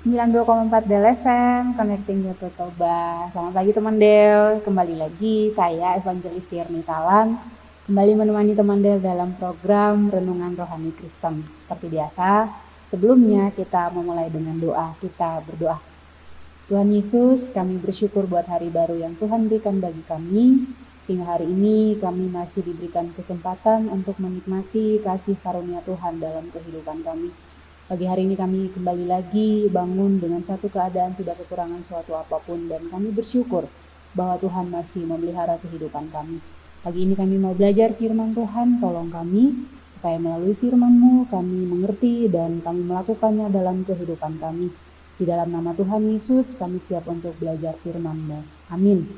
92,4 Del FM, Connecting You to Toba. Selamat pagi teman Del, kembali lagi saya Evangelis Yerni Talan, kembali menemani teman Del dalam program Renungan Rohani Kristen. Seperti biasa, sebelumnya kita memulai dengan doa, kita berdoa. Tuhan Yesus, kami bersyukur buat hari baru yang Tuhan berikan bagi kami, sehingga hari ini kami masih diberikan kesempatan untuk menikmati kasih karunia Tuhan dalam kehidupan kami. Pagi hari ini kami kembali lagi bangun dengan satu keadaan tidak kekurangan suatu apapun, dan kami bersyukur bahwa Tuhan masih memelihara kehidupan kami. Pagi ini kami mau belajar firman Tuhan, tolong kami supaya melalui firman-Mu kami mengerti dan kami melakukannya dalam kehidupan kami. Di dalam nama Tuhan Yesus kami siap untuk belajar firman-Mu. Amin.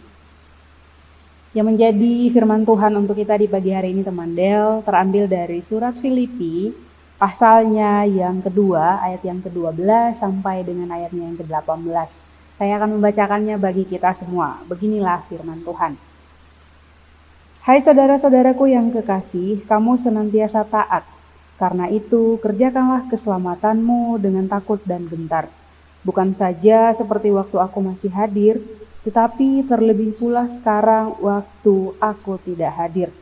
Yang menjadi firman Tuhan untuk kita di pagi hari ini teman Del terambil dari surat Filipi pasalnya yang kedua, ayat yang ke-12 sampai dengan ayatnya yang ke-18. Saya akan membacakannya bagi kita semua. Beginilah firman Tuhan. Hai saudara-saudaraku yang kekasih, kamu senantiasa taat. Karena itu, kerjakanlah keselamatanmu dengan takut dan gentar. Bukan saja seperti waktu aku masih hadir, tetapi terlebih pula sekarang waktu aku tidak hadir.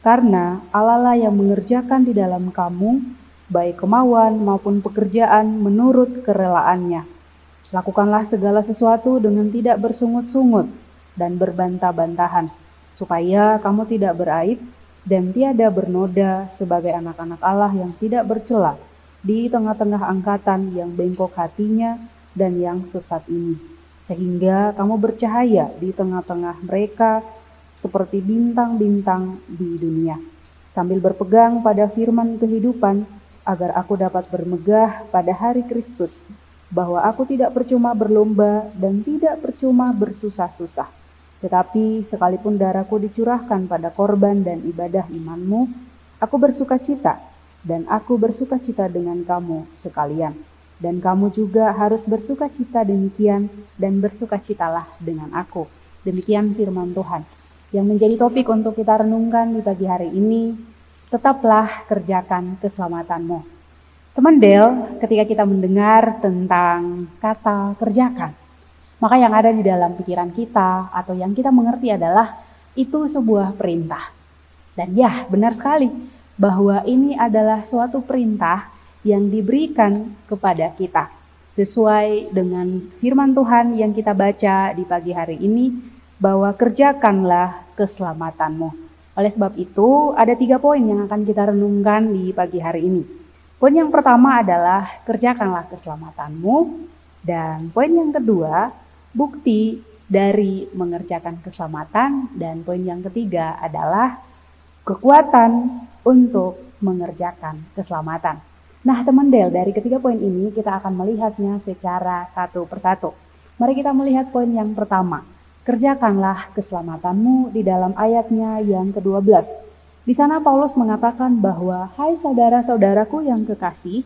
Karena Allah lah yang mengerjakan di dalam kamu, baik kemauan maupun pekerjaan menurut kerelaannya. Lakukanlah segala sesuatu dengan tidak bersungut-sungut dan berbantah-bantahan, supaya kamu tidak beraib dan tiada bernoda sebagai anak-anak Allah yang tidak bercela di tengah-tengah angkatan yang bengkok hatinya dan yang sesat ini. Sehingga kamu bercahaya di tengah-tengah mereka seperti bintang-bintang di dunia, sambil berpegang pada firman kehidupan, agar aku dapat bermegah pada hari Kristus, bahwa aku tidak percuma berlomba dan tidak percuma bersusah-susah. Tetapi sekalipun darahku dicurahkan pada korban dan ibadah imanmu, aku bersukacita, dan aku bersukacita dengan kamu sekalian. Dan kamu juga harus bersukacita demikian, dan bersukacitalah dengan aku. Demikian firman Tuhan yang menjadi topik untuk kita renungkan di pagi hari ini. Tetaplah kerjakan keselamatanmu. Teman Del, ketika kita mendengar tentang kata kerjakan, maka yang ada di dalam pikiran kita atau yang kita mengerti adalah itu sebuah perintah. Dan ya, benar sekali bahwa ini adalah suatu perintah yang diberikan kepada kita. Sesuai dengan firman Tuhan yang kita baca di pagi hari ini, bahwa kerjakanlah keselamatanmu. Oleh sebab itu, ada 3 poin yang akan kita renungkan di pagi hari ini. Poin yang pertama adalah kerjakanlah keselamatanmu. Dan poin yang kedua, bukti dari mengerjakan keselamatan. Dan poin yang ketiga adalah kekuatan untuk mengerjakan keselamatan. Nah teman Del, dari ketiga poin ini kita akan melihatnya secara satu persatu. Mari kita melihat poin yang pertama. Kerjakanlah keselamatanmu di dalam ayatnya yang ke-12. Di sana Paulus mengatakan bahwa, hai saudara-saudaraku yang kekasih,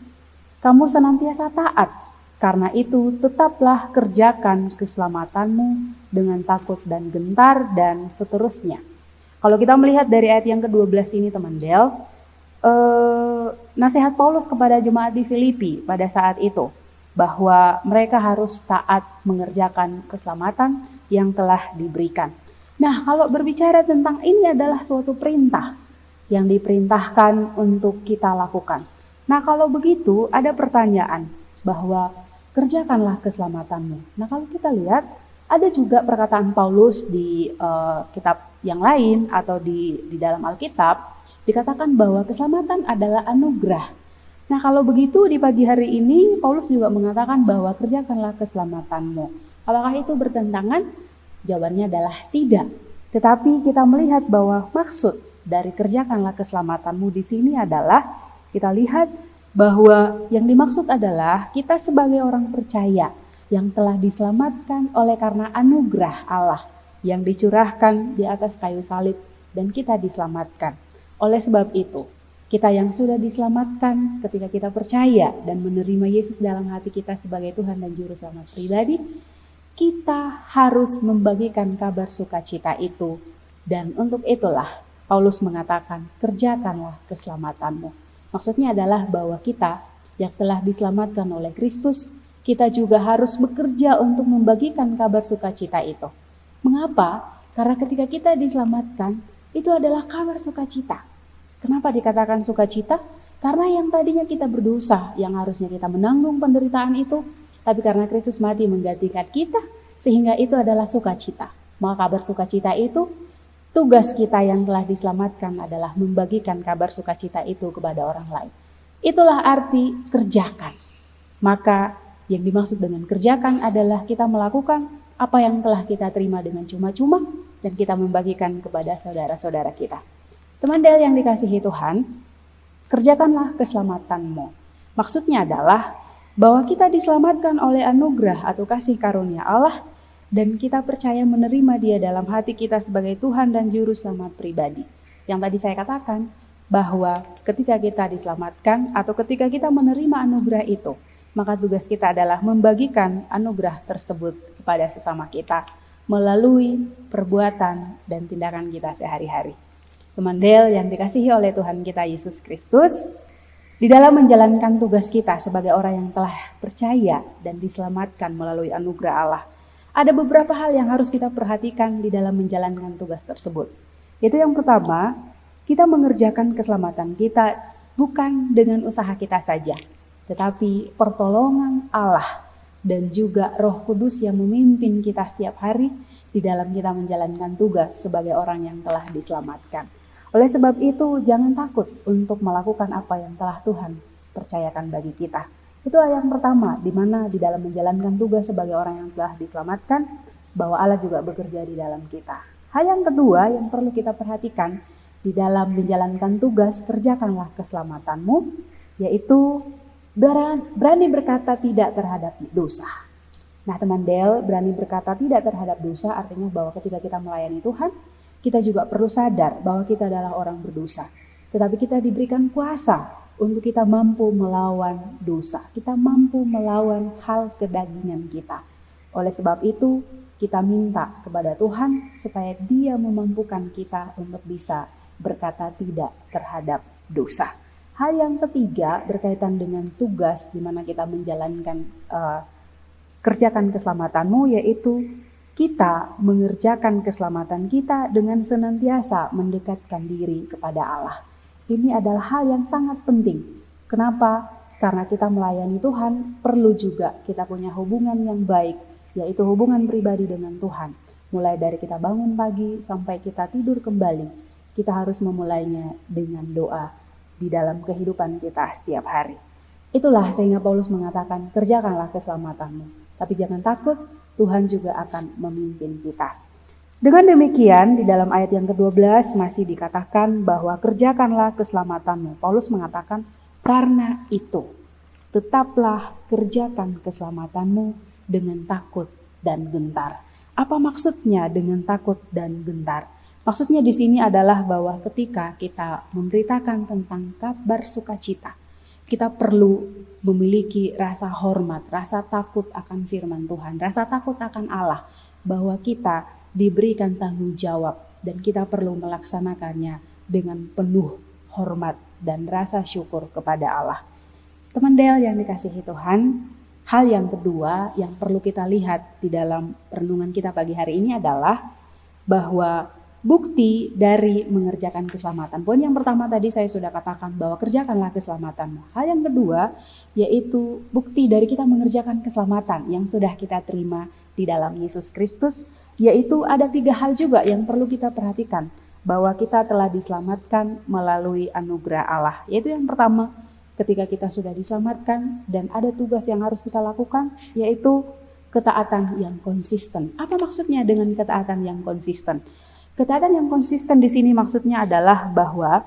kamu senantiasa taat. Karena itu tetaplah kerjakan keselamatanmu dengan takut dan gentar dan seterusnya. Kalau kita melihat dari ayat yang ke-12 ini teman Del, nasihat Paulus kepada jemaat di Filipi pada saat itu, bahwa mereka harus taat mengerjakan keselamatan yang telah diberikan. Nah, kalau berbicara tentang ini adalah suatu perintah yang diperintahkan untuk kita lakukan. Nah, kalau begitu ada pertanyaan bahwa kerjakanlah keselamatanmu. Nah, kalau kita lihat ada juga perkataan Paulus di kitab yang lain atau di dalam Alkitab dikatakan bahwa keselamatan adalah anugerah. Nah, kalau begitu di pagi hari ini Paulus juga mengatakan bahwa kerjakanlah keselamatanmu. Apakah itu bertentangan? Jawabannya adalah tidak. Tetapi kita melihat bahwa maksud dari kerjakanlah keselamatanmu di sini adalah kita lihat bahwa yang dimaksud adalah kita sebagai orang percaya yang telah diselamatkan oleh karena anugerah Allah yang dicurahkan di atas kayu salib dan kita diselamatkan. Oleh sebab itu, kita yang sudah diselamatkan ketika kita percaya dan menerima Yesus dalam hati kita sebagai Tuhan dan Juru Selamat pribadi, kita harus membagikan kabar sukacita itu. Dan untuk itulah Paulus mengatakan, kerjakanlah keselamatanmu. Maksudnya adalah bahwa kita yang telah diselamatkan oleh Kristus, kita juga harus bekerja untuk membagikan kabar sukacita itu. Mengapa? Karena ketika kita diselamatkan, itu adalah kabar sukacita. Kenapa dikatakan sukacita? Karena yang tadinya kita berdosa, yang harusnya kita menanggung penderitaan itu, tapi karena Kristus mati menggantikan kita, sehingga itu adalah sukacita. Maka kabar sukacita itu, tugas kita yang telah diselamatkan adalah membagikan kabar sukacita itu kepada orang lain. Itulah arti kerjakan. Maka yang dimaksud dengan kerjakan adalah kita melakukan apa yang telah kita terima dengan cuma-cuma dan kita membagikan kepada saudara-saudara kita. Teman Del yang dikasihi Tuhan, kerjakanlah keselamatanmu. Maksudnya adalah bahwa kita diselamatkan oleh anugerah atau kasih karunia Allah dan kita percaya menerima Dia dalam hati kita sebagai Tuhan dan Juru Selamat pribadi. Yang tadi saya katakan bahwa ketika kita diselamatkan atau ketika kita menerima anugerah itu, maka tugas kita adalah membagikan anugerah tersebut kepada sesama kita melalui perbuatan dan tindakan kita sehari-hari. Teman Del yang dikasihi oleh Tuhan kita Yesus Kristus, di dalam menjalankan tugas kita sebagai orang yang telah percaya dan diselamatkan melalui anugerah Allah, ada beberapa hal yang harus kita perhatikan di dalam menjalankan tugas tersebut. Yaitu yang pertama, kita mengerjakan keselamatan kita bukan dengan usaha kita saja, tetapi pertolongan Allah dan juga Roh Kudus yang memimpin kita setiap hari di dalam kita menjalankan tugas sebagai orang yang telah diselamatkan. Oleh sebab itu, jangan takut untuk melakukan apa yang telah Tuhan percayakan bagi kita. Itu yang pertama, di mana di dalam menjalankan tugas sebagai orang yang telah diselamatkan, bahwa Allah juga bekerja di dalam kita. Hal yang kedua yang perlu kita perhatikan di dalam menjalankan tugas, kerjakanlah keselamatanmu, yaitu berani berkata tidak terhadap dosa. Nah teman Del, berani berkata tidak terhadap dosa artinya bahwa ketika kita melayani Tuhan, kita juga perlu sadar bahwa kita adalah orang berdosa. Tetapi kita diberikan kuasa untuk kita mampu melawan dosa. Kita mampu melawan hal kedagingan kita. Oleh sebab itu, kita minta kepada Tuhan supaya Dia memampukan kita untuk bisa berkata tidak terhadap dosa. Hal yang ketiga berkaitan dengan tugas di mana kita menjalankan kerjakan keselamatanmu, yaitu kita mengerjakan keselamatan kita dengan senantiasa mendekatkan diri kepada Allah. Ini adalah hal yang sangat penting. Kenapa? Karena kita melayani Tuhan, perlu juga kita punya hubungan yang baik, yaitu hubungan pribadi dengan Tuhan. Mulai dari kita bangun pagi sampai kita tidur kembali, kita harus memulainya dengan doa di dalam kehidupan kita setiap hari. Itulah sehingga Paulus mengatakan, kerjakanlah keselamatanmu. Tapi jangan takut, Tuhan juga akan memimpin kita. Dengan demikian, di dalam ayat yang ke-12 masih dikatakan bahwa kerjakanlah keselamatanmu. Paulus mengatakan, karena itu, tetaplah kerjakan keselamatanmu dengan takut dan gentar. Apa maksudnya dengan takut dan gentar? Maksudnya di sini adalah bahwa ketika kita memberitakan tentang kabar sukacita, kita perlu memiliki rasa hormat, rasa takut akan firman Tuhan, rasa takut akan Allah, bahwa kita diberikan tanggung jawab dan kita perlu melaksanakannya dengan penuh hormat dan rasa syukur kepada Allah. Teman Del yang dikasihi Tuhan, hal yang kedua yang perlu kita lihat di dalam renungan kita pagi hari ini adalah bahwa bukti dari mengerjakan keselamatan. Poin yang pertama tadi saya sudah katakan bahwa kerjakanlah keselamatanmu. Hal yang kedua yaitu bukti dari kita mengerjakan keselamatan yang sudah kita terima di dalam Yesus Kristus, yaitu ada 3 hal juga yang perlu kita perhatikan bahwa kita telah diselamatkan melalui anugerah Allah. Yaitu yang pertama, ketika kita sudah diselamatkan dan ada tugas yang harus kita lakukan, yaitu ketaatan yang konsisten. Apa maksudnya dengan ketaatan yang konsisten? Ketaatan yang konsisten di sini maksudnya adalah bahwa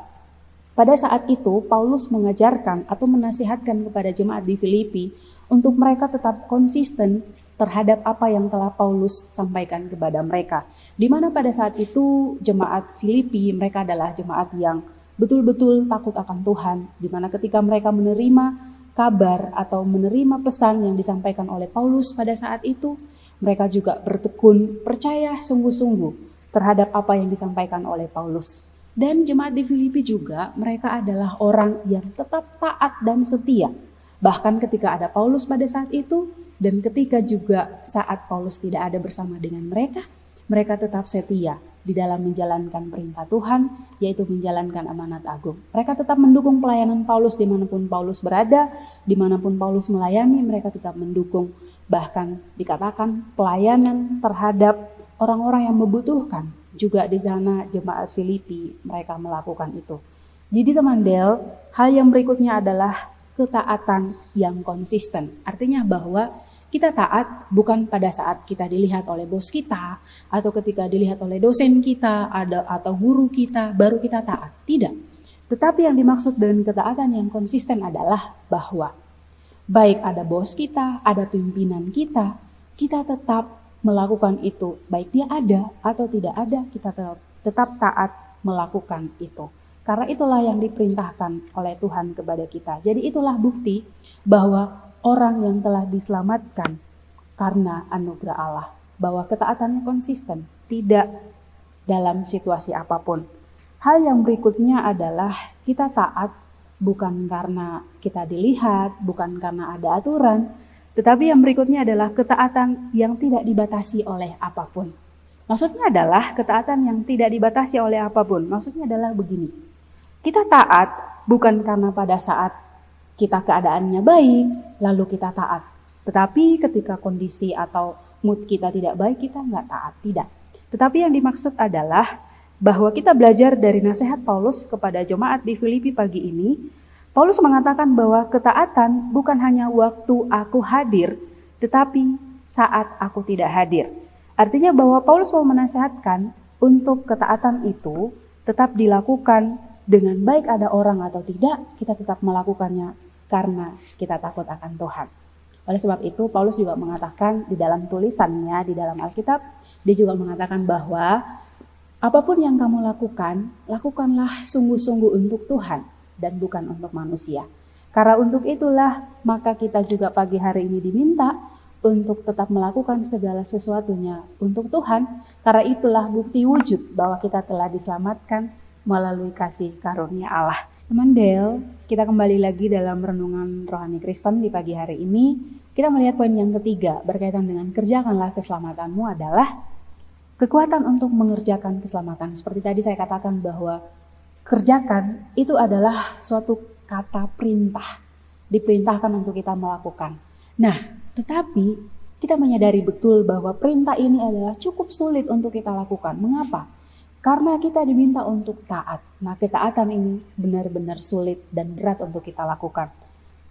pada saat itu Paulus mengajarkan atau menasihatkan kepada jemaat di Filipi untuk mereka tetap konsisten terhadap apa yang telah Paulus sampaikan kepada mereka. Di mana pada saat itu jemaat Filipi mereka adalah jemaat yang betul-betul takut akan Tuhan, di mana ketika mereka menerima kabar atau menerima pesan yang disampaikan oleh Paulus pada saat itu, mereka juga bertekun percaya sungguh-sungguh terhadap apa yang disampaikan oleh Paulus. Dan jemaat di Filipi juga mereka adalah orang yang tetap taat dan setia. Bahkan ketika ada Paulus pada saat itu, Dan ketika juga saat Paulus tidak ada bersama dengan mereka, mereka tetap setia di dalam menjalankan perintah Tuhan, yaitu menjalankan amanat agung. Mereka tetap mendukung pelayanan Paulus dimanapun Paulus berada, dimanapun Paulus melayani, mereka tetap mendukung. Bahkan dikatakan pelayanan terhadap orang-orang yang membutuhkan. Juga di sana jemaat Filipi mereka melakukan itu. Jadi teman Del, hal yang berikutnya adalah ketaatan yang konsisten. Artinya bahwa kita taat bukan pada saat kita dilihat oleh bos kita, atau ketika dilihat oleh dosen kita, atau guru kita, baru kita taat. Tidak. Tetapi yang dimaksud dengan ketaatan yang konsisten adalah bahwa baik ada bos kita, ada pimpinan kita tetap melakukan itu. Baik dia ada atau tidak ada, kita tetap taat melakukan itu. Karena itulah yang diperintahkan oleh Tuhan kepada kita. Jadi itulah bukti bahwa orang yang telah diselamatkan karena anugerah Allah, bahwa ketaatannya konsisten, tidak dalam situasi apapun. Hal yang berikutnya adalah kita taat bukan karena kita dilihat, bukan karena ada aturan, tetapi yang berikutnya adalah ketaatan yang tidak dibatasi oleh apapun. Maksudnya adalah ketaatan yang tidak dibatasi oleh apapun. Maksudnya adalah begini, kita taat bukan karena pada saat kita keadaannya baik, lalu kita taat. Tetapi ketika kondisi atau mood kita tidak baik, kita nggak taat, tidak. Tetapi yang dimaksud adalah bahwa kita belajar dari nasihat Paulus kepada jemaat di Filipi pagi ini. Paulus mengatakan bahwa ketaatan bukan hanya waktu aku hadir, tetapi saat aku tidak hadir. Artinya bahwa Paulus mau menasihatkan untuk ketaatan itu tetap dilakukan dengan baik ada orang atau tidak, kita tetap melakukannya karena kita takut akan Tuhan. Oleh sebab itu Paulus juga mengatakan di dalam tulisannya, di dalam Alkitab, dia juga mengatakan bahwa apapun yang kamu lakukan, lakukanlah sungguh-sungguh untuk Tuhan dan bukan untuk manusia. Karena untuk itulah maka kita juga pagi hari ini diminta untuk tetap melakukan segala sesuatunya untuk Tuhan. Karena itulah bukti wujud bahwa kita telah diselamatkan melalui kasih karunia Allah. Teman Del, kita kembali lagi dalam renungan rohani Kristen di pagi hari ini. Kita melihat poin yang ketiga berkaitan dengan kerjakanlah keselamatanmu adalah kekuatan untuk mengerjakan keselamatan. Seperti tadi saya katakan bahwa kerjakan itu adalah suatu kata perintah. Diperintahkan untuk kita melakukan. Nah, tetapi kita menyadari betul bahwa perintah ini adalah cukup sulit untuk kita lakukan. Mengapa? Karena kita diminta untuk taat. Nah, ketaatan ini benar-benar sulit dan berat untuk kita lakukan.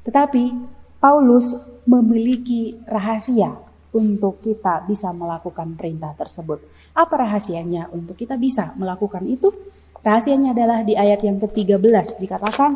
Tetapi Paulus memiliki rahasia untuk kita bisa melakukan perintah tersebut. Apa rahasianya untuk kita bisa melakukan itu? Rahasianya adalah di ayat yang ke-13 dikatakan,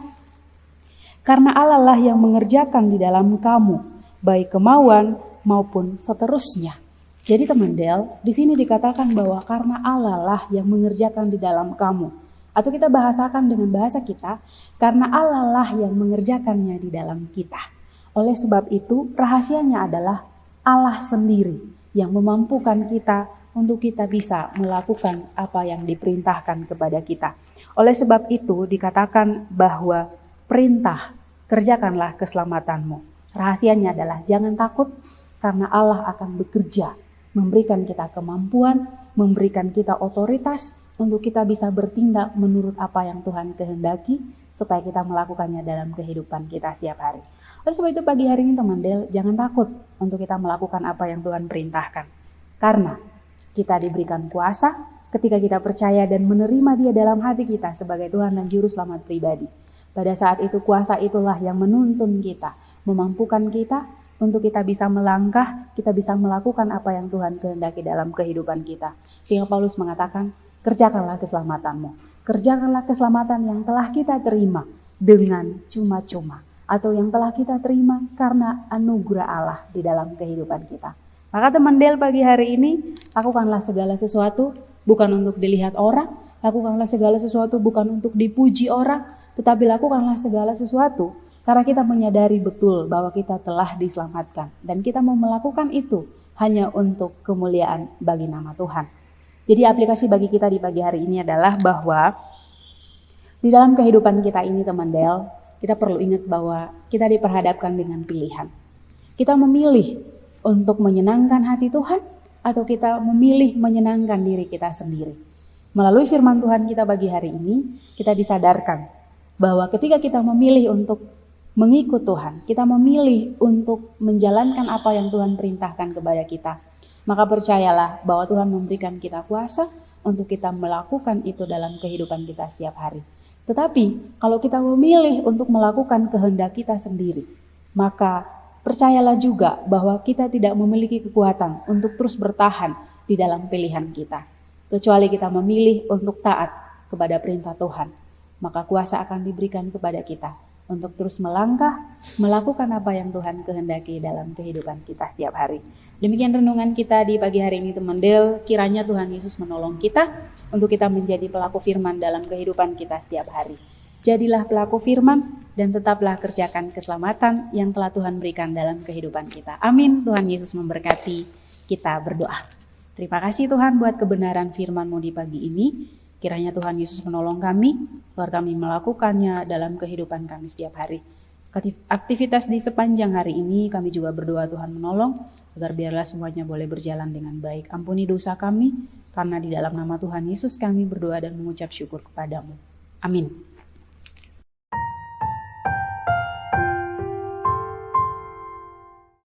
karena Allah lah yang mengerjakan di dalam kamu, baik kemauan maupun seterusnya. Jadi teman Del, di sini dikatakan bahwa karena Allah lah yang mengerjakan di dalam kamu. Atau kita bahasakan dengan bahasa kita, karena Allah lah yang mengerjakannya di dalam kita. Oleh sebab itu, rahasianya adalah Allah sendiri yang memampukan kita untuk kita bisa melakukan apa yang diperintahkan kepada kita. Oleh sebab itu, dikatakan bahwa perintah, kerjakanlah keselamatanmu. Rahasianya adalah jangan takut, karena Allah akan bekerja, memberikan kita kemampuan, memberikan kita otoritas untuk kita bisa bertindak menurut apa yang Tuhan kehendaki supaya kita melakukannya dalam kehidupan kita setiap hari. Oleh sebab itu pagi hari ini teman Del, jangan takut untuk kita melakukan apa yang Tuhan perintahkan. Karena kita diberikan kuasa ketika kita percaya dan menerima Dia dalam hati kita sebagai Tuhan dan Juru Selamat pribadi. Pada saat itu kuasa itulah yang menuntun kita, memampukan kita untuk kita bisa melangkah, kita bisa melakukan apa yang Tuhan kehendaki dalam kehidupan kita. Sehingga Paulus mengatakan, kerjakanlah keselamatanmu. Kerjakanlah keselamatan yang telah kita terima dengan cuma-cuma. Atau yang telah kita terima karena anugerah Allah di dalam kehidupan kita. Maka teman Del pagi hari ini, lakukanlah segala sesuatu bukan untuk dilihat orang. Lakukanlah segala sesuatu bukan untuk dipuji orang. Tetapi lakukanlah segala sesuatu karena kita menyadari betul bahwa kita telah diselamatkan. Dan kita mau melakukan itu hanya untuk kemuliaan bagi nama Tuhan. Jadi aplikasi bagi kita di pagi hari ini adalah bahwa di dalam kehidupan kita ini teman Del, kita perlu ingat bahwa kita diperhadapkan dengan pilihan. Kita memilih untuk menyenangkan hati Tuhan atau kita memilih menyenangkan diri kita sendiri. Melalui firman Tuhan kita bagi hari ini, kita disadarkan bahwa ketika kita memilih untuk mengikut Tuhan, kita memilih untuk menjalankan apa yang Tuhan perintahkan kepada kita, maka percayalah bahwa Tuhan memberikan kita kuasa untuk kita melakukan itu dalam kehidupan kita setiap hari. Tetapi kalau kita memilih untuk melakukan kehendak kita sendiri, maka percayalah juga bahwa kita tidak memiliki kekuatan untuk terus bertahan di dalam pilihan kita. Kecuali kita memilih untuk taat kepada perintah Tuhan, maka kuasa akan diberikan kepada kita untuk terus melangkah, melakukan apa yang Tuhan kehendaki dalam kehidupan kita setiap hari. Demikian renungan kita di pagi hari ini teman Del. Kiranya Tuhan Yesus menolong kita untuk kita menjadi pelaku firman dalam kehidupan kita setiap hari. Jadilah pelaku firman dan tetaplah kerjakan keselamatan yang telah Tuhan berikan dalam kehidupan kita. Amin. Tuhan Yesus memberkati. Kita berdoa. Terima kasih Tuhan buat kebenaran firman-Mu di pagi ini. Kiranya Tuhan Yesus menolong kami, agar kami melakukannya dalam kehidupan kami setiap hari. Aktivitas di sepanjang hari ini kami juga berdoa Tuhan menolong, agar biarlah semuanya boleh berjalan dengan baik. Ampuni dosa kami, karena di dalam nama Tuhan Yesus kami berdoa dan mengucap syukur kepadamu. Amin.